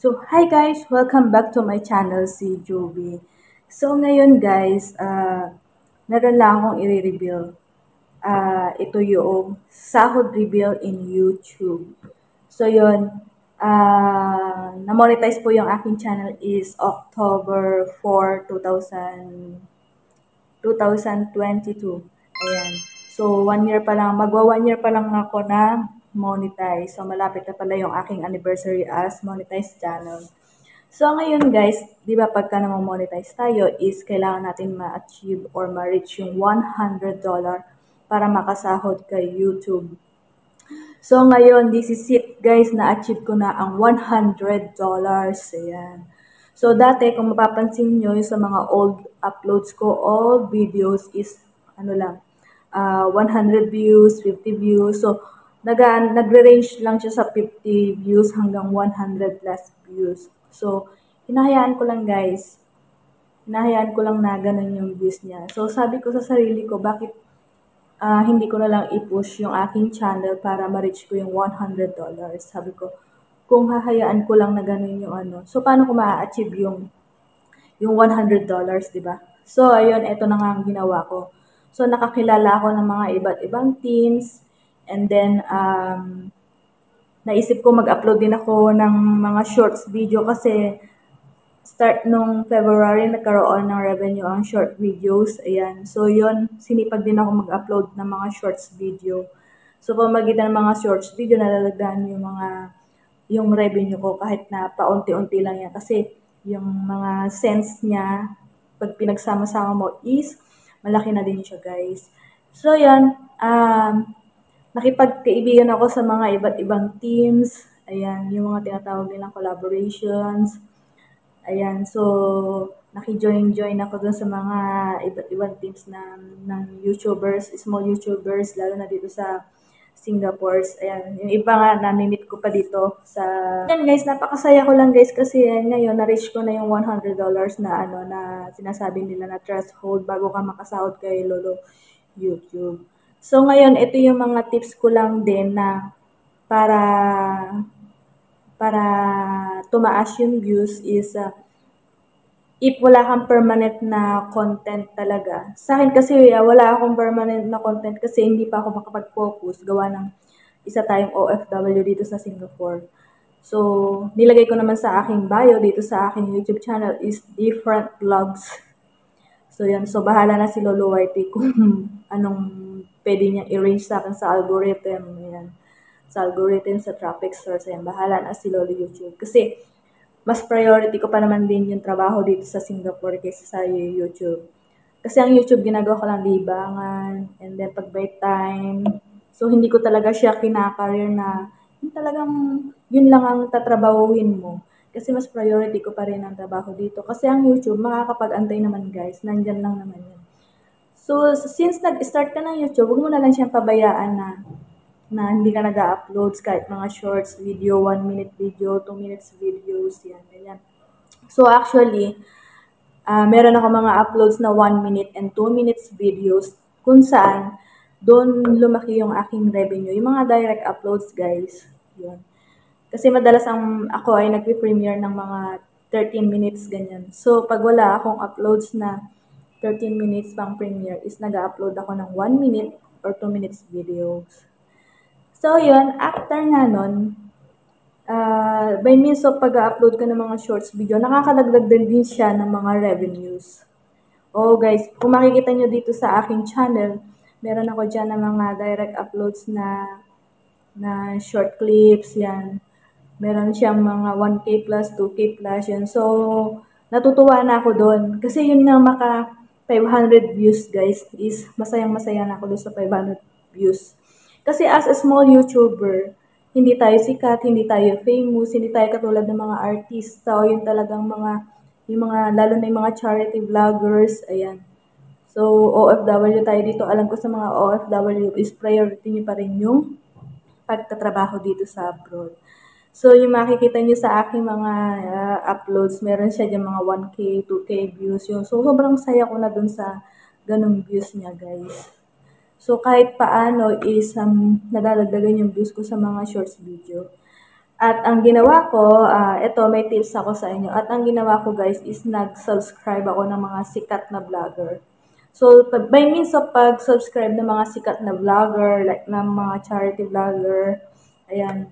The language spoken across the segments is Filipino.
So, hi guys! Welcome back to my channel, si Joby. So, ngayon guys, meron lang akong i-reveal. Ito yung sahod reveal in YouTube. So, yun, na-monetize po yung aking channel is October 4, 2022. Ayan. So, 1 year pa lang, magwa 1 year pa lang ako na monetize. So, malapit na pala yung aking anniversary as monetized channel. So, ngayon guys, di ba pagka monetize tayo is kailangan natin ma-achieve or ma-reach yung $100 para makasahod kay YouTube. So, ngayon, this is it guys, na-achieve ko na ang $100. Ayan. So, dati, kung mapapansin nyo, sa mga old uploads ko, all videos is, 100 views, 50 views. So, nagre-range lang siya sa 50 views hanggang 100 plus views. So, hinahayaan ko lang guys. Hinahayaan ko lang na ganun yung views niya. So, sabi ko sa sarili ko, bakit hindi ko na lang i-push yung aking channel para ma-reach ko yung $100. Sabi ko, kung hahayaan ko lang na ganun yung so paano ko ma-achieve yung $100, di ba? So, ayun, ito na nga ang ginawa ko. So, nakakilala ako ng mga iba't ibang teams, and then, naisip ko mag-upload din ako ng mga shorts video kasi start nung February, nagkaroon ng revenue ang short videos. Ayan. So, yun, sinipag din ako mag-upload ng mga shorts video. So, pamagitan ng mga shorts video, nadadagdagan yung revenue ko kahit na paunti-unti lang yan. Kasi, yung mga cents niya, pag pinagsama-sama mo is, malaki na din siya, guys. So, yan, nakipagkaibigan ako sa mga iba't ibang teams. Ayan, yung mga tinatawag nilang collaborations. Ayan, so, naki-join ako dun sa mga iba't ibang teams ng YouTubers, small YouTubers, lalo na dito sa Singapore. Ayan, yung iba nga, nami-meet ko pa dito sa... Ayan guys, napakasaya ko lang guys kasi ngayon, na-reach ko na yung $100 na na sinasabi nila na threshold bago ka makasahod kay Lolo YouTube. So, ngayon, ito yung mga tips ko lang din na para tumaas yung views is if wala kang permanent na content talaga. Sa akin kasi wala akong permanent na content kasi hindi pa ako makapag-focus gawa ng isa tayong OFW dito sa Singapore. So, nilagay ko naman sa aking bio dito sa aking YouTube channel is different vlogs. So, yan. So, bahala na si Lolo YT kung anong pwede niya i-range sa akin sa algorithm. Ayan. Sa algorithm, sa traffic source. Ayan. Bahala na si Lolo YouTube. Kasi, mas priority ko pa naman din yung trabaho dito sa Singapore kaysa sa YouTube. Kasi ang YouTube, ginagawa ko lang libangan, and then pag by time. So, hindi ko talaga siya kinakareer na yung talagang yun lang ang tatrabahuhin mo. Kasi mas priority ko pa rin ang trabaho dito. Kasi ang YouTube, makakapag-antay naman guys. Nandyan lang naman yan. So, since nag-start ka ng YouTube, huwag mo na lang siyang pabayaan na hindi ka nag-uploads kahit mga shorts video, 1 minute video, 2 minutes videos, yan, ganyan. So, actually, meron ako mga uploads na 1 minute and 2 minutes videos kung saan doon lumaki yung aking revenue. Yung mga direct uploads, guys. Yun. Kasi madalas ako ay nagpe-premiere ng mga 13 minutes, ganyan. So, pag wala akong uploads na 13 minutes pang premiere, is nag-upload ako ng 1 minute or 2 minutes videos. So, yun, after nga nun, by means of pag-upload ko ng mga shorts video, nakakadagdag din siya ng mga revenues. Oh guys, kung makikita nyo dito sa aking channel, meron ako dyan ng mga direct uploads na short clips, yan. Meron siyang mga 1K plus, 2K plus, yan. So, natutuwa na ako doon. Kasi yun nga maka 500 views guys, is masayang-masaya na ako doon sa 500 views. Kasi as a small YouTuber, hindi tayo sikat, hindi tayo famous, hindi tayo katulad ng mga artista o yung talagang lalo na yung mga charity vloggers, ayan. So, OFW tayo dito. Alam ko sa mga OFW is priority nyo pa rin yung pagtatrabaho dito sa abroad. So, yung makikita nyo sa aking mga uploads, meron siya dyan mga 1K, 2K views. Yun. So, sobrang saya ko na dun sa ganung views niya, guys. So, kahit paano is nadadagdagan yung views ko sa mga shorts video. At ang ginawa ko, ito may tips ako sa inyo. At ang ginawa ko guys is nag-subscribe ako ng mga sikat na vlogger. So, by means of pag-subscribe ng mga sikat na vlogger, like ng mga charity vlogger, ayan,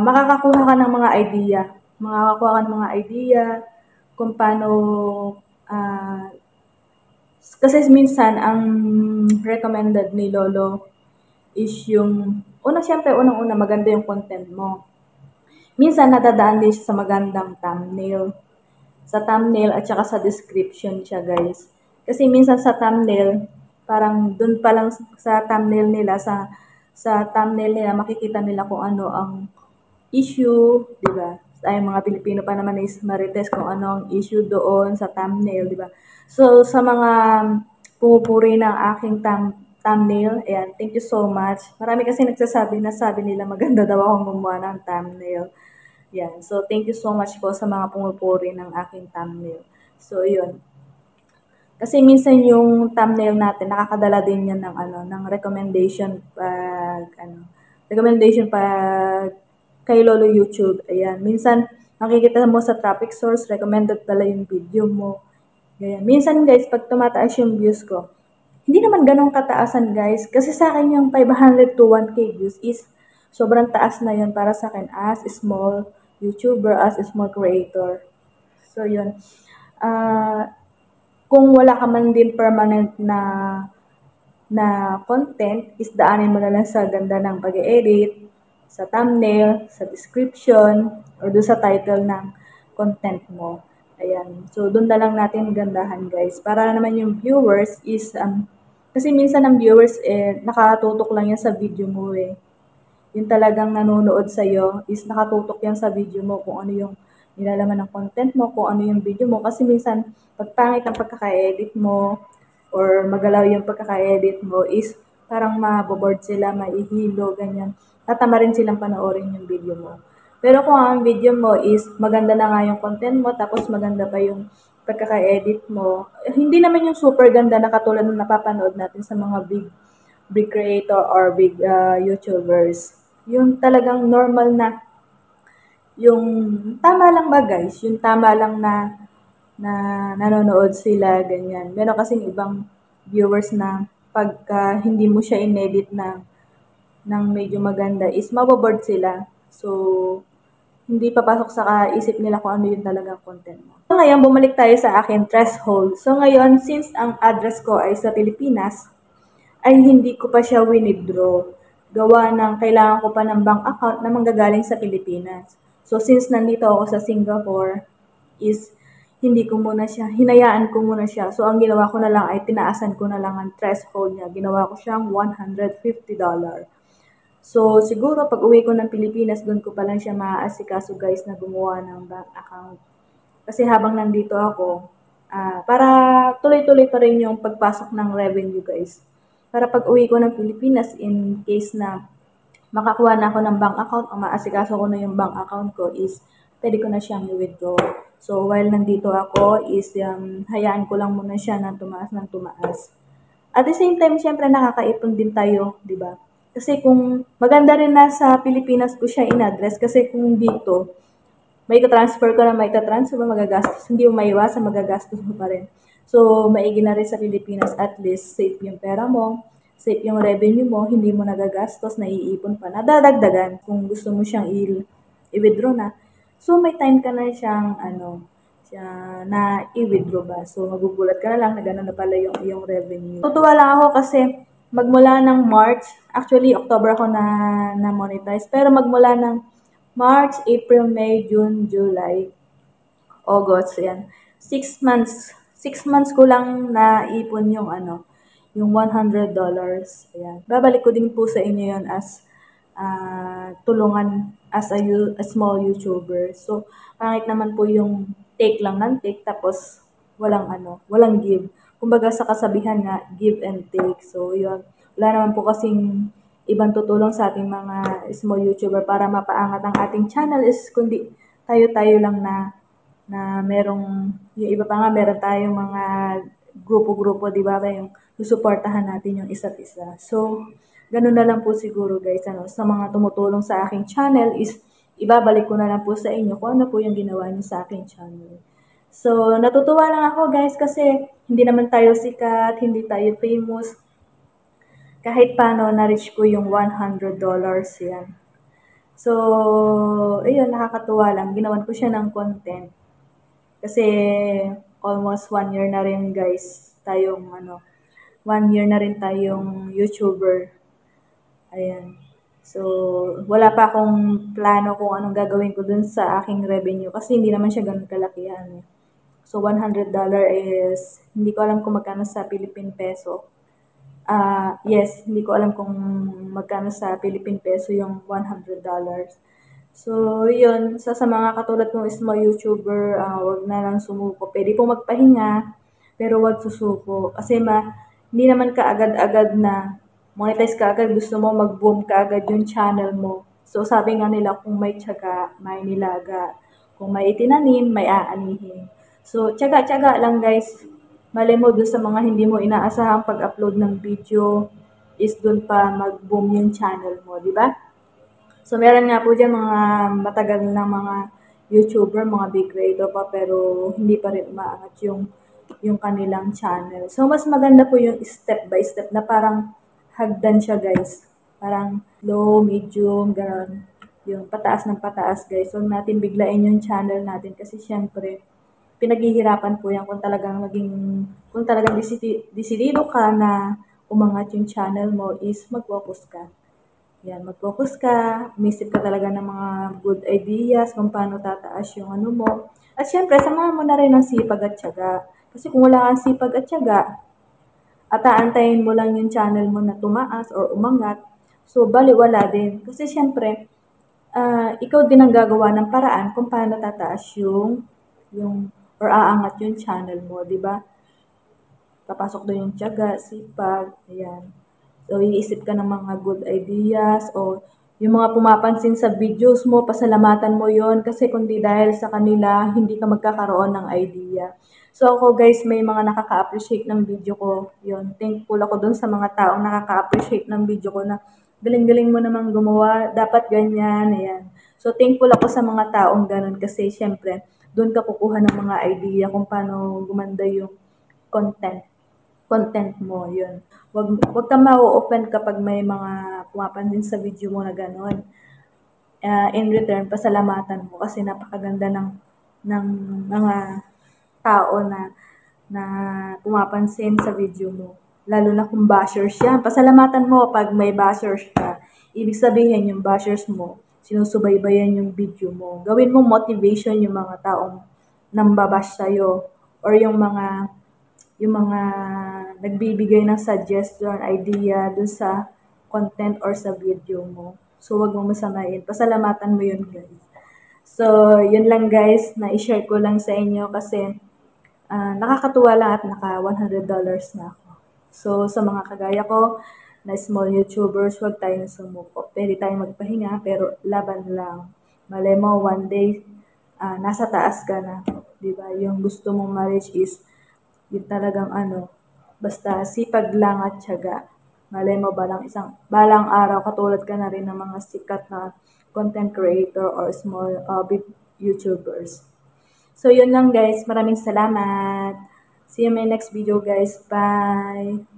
makakakuha ka ng mga idea. Makakakuha ka ng mga idea kung paano, ah, kasi minsan ang recommended ni Lolo is yung, siyempre, unang-una maganda yung content mo. Minsan nadadaan din siya sa magandang thumbnail. Sa thumbnail at saka sa description siya guys. Kasi minsan sa thumbnail, parang dun pa lang sa thumbnail nila, sa thumbnail nila makikita nila kung ano ang issue, di ba? Ay, mga Pilipino pa naman is marites kung ano ang issue doon sa thumbnail, di ba? So, sa mga pumupuri ng aking thumbnail, ayan, thank you so much. Marami kasi nagsasabi na sabi nila maganda daw akong gumawa ng thumbnail. Yan. So, thank you so much po sa mga pumupuri ng aking thumbnail. So, yun. Kasi minsan yung thumbnail natin, nakakadala din yan ng, ng recommendation pag kay Lolo YouTube. Ayan. Minsan, nakikita mo sa traffic source, recommended pala yung video mo. Ganyan. Minsan guys, pag tumataas yung views ko, hindi naman ganun kataasan guys. Kasi sa akin yung 500 to 1K views is sobrang taas na yun para sa akin as small YouTuber, as small creator. So yun. Kung wala ka man din permanent na content, is daanin mo na lang sa ganda ng pag-edit, sa thumbnail, sa description, or doon sa title ng content mo. Ayan. So, doon na lang natin gandahan, guys. Para naman yung viewers is, kasi minsan ang viewers, nakatutok lang yan sa video mo, Yung talagang nanonood sa'yo is nakatutok yan sa video mo kung ano yung nilalaman ng content mo, kung ano yung video mo. Kasi minsan, pag pangit ang pagkaka-edit mo, or magalaw yung pagkaka-edit mo, is parang maboboard sila, maihilo, ganyan. Tatama rin silang panoorin yung video mo. Pero kung ang video mo is maganda na nga yung content mo, tapos maganda pa yung pagkaka-edit mo, hindi naman yung super ganda na katulad ng napapanood natin sa mga big creator or big YouTubers. Yung talagang normal na, yung tama lang ba guys? Yung tama lang na nanonood sila, ganyan. Meron kasing ibang viewers na pagka hindi mo siya inedit ng medyo maganda is maboboard sila. So, hindi papasok sa isip nila kung ano yung talagang content mo. So, ngayon, bumalik tayo sa akin threshold. So, ngayon, since ang address ko ay sa Pilipinas, ay hindi ko pa siya winidraw. Gawa ng kailangan ko pa ng bank account na manggagaling sa Pilipinas. So, since nandito ako sa Singapore, is hindi ko muna siya, hinayaan ko muna siya. So, ang ginawa ko na lang ay tinaasan ko na lang ang threshold niya. Ginawa ko siyang $150. So, siguro pag uwi ko ng Pilipinas, doon ko pa lang siya maaasikaso guys na gumawa ng bank account. Kasi habang nandito ako, para tuloy-tuloy pa rin yung pagpasok ng revenue guys. Para pag uwi ko ng Pilipinas, in case na makakuha na ako ng bank account o maasikaso ko na yung bank account ko is pwede ko na siyang i-withdraw. So, while nandito ako is hayaan ko lang muna siya na tumaas ng tumaas. At the same time, syempre nakakaipon din tayo, di ba? Kasi kung maganda rin na sa Pilipinas ko siya in-address kasi kung dito, may transfer ko na may transfer mo, magagastos. Hindi mo maiwasan, magagastos mo pa rin. So, maigi na rin sa Pilipinas, at least safe yung pera mo, safe yung revenue mo, hindi mo nagagastos, naiipon pa, nadadagdagan kung gusto mo siyang i-withdraw na. So, may time ka na siyang, na i-withdraw ba. So, magugulat ka na lang na gano'n na pala yung revenue. Tutuwa lang ako kasi magmula ng March, actually, October ako na monetize, pero magmula ng March, April, May, June, July, August, yan. 6 months. 6 months ko lang naipon yung yung $100. Ayan. Babalik ko din po sa inyo yon as tulungan as a small YouTuber. So, pangit naman po yung take lang ng take tapos walang give. Kumbaga sa kasabihan nga, give and take. So, yun. Wala naman po kasing ibang tutulong sa ating mga small YouTuber para mapaangat ang ating channel is kundi tayo-tayo lang na merong, yung iba pa nga, meron tayong mga grupo-grupo, di ba? Yung susuportahan natin yung isa't isa. So, ganun na lang po siguro guys, sa mga tumutulong sa aking channel is ibabalik ko na lang po sa inyo kung ano po yung ginawa niyo sa aking channel. So, natutuwa lang ako guys kasi hindi naman tayo sikat, hindi tayo famous. Kahit paano, na-reach ko yung $100 yan. So, ayun, nakakatuwa lang. Ginawan ko siya ng content. Kasi, almost 1 year na rin guys, tayong 1 year na rin tayong YouTuber. Ayan. So, wala pa akong plano kung anong gagawin ko dun sa aking revenue kasi hindi naman siya ganun kalakihan. So, $100 is, hindi ko alam kung magkano sa Philippine peso. Yes, hindi ko alam kung magkano sa Philippine peso yung $100. So, yun, sa mga katulad kong small YouTuber, wag na lang sumuko. Pwede pong magpahinga, pero wag susuko. Kasi hindi naman kaagad-agad na monetize ka agad, gusto mo mag-boom ka agad yung channel mo. So, sabi nga nila, kung may tiyaga, may nilaga. Kung may itinanim, may aanihin. So, tiyaga-tiyaga lang guys. Malay mo dun sa mga hindi mo inaasahang pag-upload ng video is dun pa mag-boom yung channel mo, di ba? So, meron nga po dyan mga matagal na mga YouTuber, mga big creator pa, pero hindi pa rin umaangat yung kanilang channel. So, mas maganda po yung step by step na parang hagdan siya, guys. Parang low, medium, gano'n. Yung pataas ng pataas, guys. Huwag natin biglain yung channel natin kasi syempre, pinaghihirapan po yan kung talagang desidido ka na umangat yung channel mo is mag-focus ka. Yan, mag-focus ka, umisip ka talaga ng mga good ideas kung paano tataas yung ano mo. At syempre, samahan mo na rin ng sipag at tiyaga. Kasi kung wala kang sipag at tiyaga, at aantayin mo lang yung channel mo na tumaas or umangat, so baliwala din. Kasi syempre, ikaw din ang gagawa ng paraan kung paano tataas or aangat yung channel mo, di ba? Papasok doon yung tiyaga, sipag, ayan. So, iisip ka ng mga good ideas o yung mga pumapansin sa videos mo, pasalamatan mo yon kasi kundi dahil sa kanila, hindi ka magkakaroon ng idea. So, ako guys, may mga nakaka-appreciate ng video ko. Yun, thankful ako dun sa mga taong nakaka-appreciate ng video ko na galing-galing mo namang gumawa, dapat ganyan, ayan. So, thankful ako sa mga taong ganun kasi syempre, doon ka kukuha ng mga idea kung paano gumanda yung content mo, yun. Wag kang ma-o-offend kapag may mga pumapansin sa video mo na gano'n. In return, pasalamatan mo kasi napakaganda ng mga tao na pumapansin sa video mo. Lalo na kung bashers siya. Pasalamatan mo pag may bashers ka. Ibig sabihin yung bashers mo, sinusubaybayan yung video mo. Gawin mo motivation yung mga taong nambabash sa'yo or yung mga nagbibigay ng suggestion, idea dun sa content or sa video mo. So, wag mo masamain. Pasalamatan mo yun, guys. So, yun lang guys, na-share ko lang sa inyo kasi nakakatuwa lang at naka $100 na ako. So, sa mga kagaya ko na small YouTubers, huwag tayong sumuko. Pwede tayong magpahinga, pero laban lang. Malay mo, one day, nasa taas ka na. Diba? Yung gusto mong ma-reach is yung talagang basta sipag lang at tiyaga. Malay mo balang araw katulad ka na rin ng mga sikat na content creator or small big YouTubers. So yun lang guys, maraming salamat. See you in my next video guys. Bye!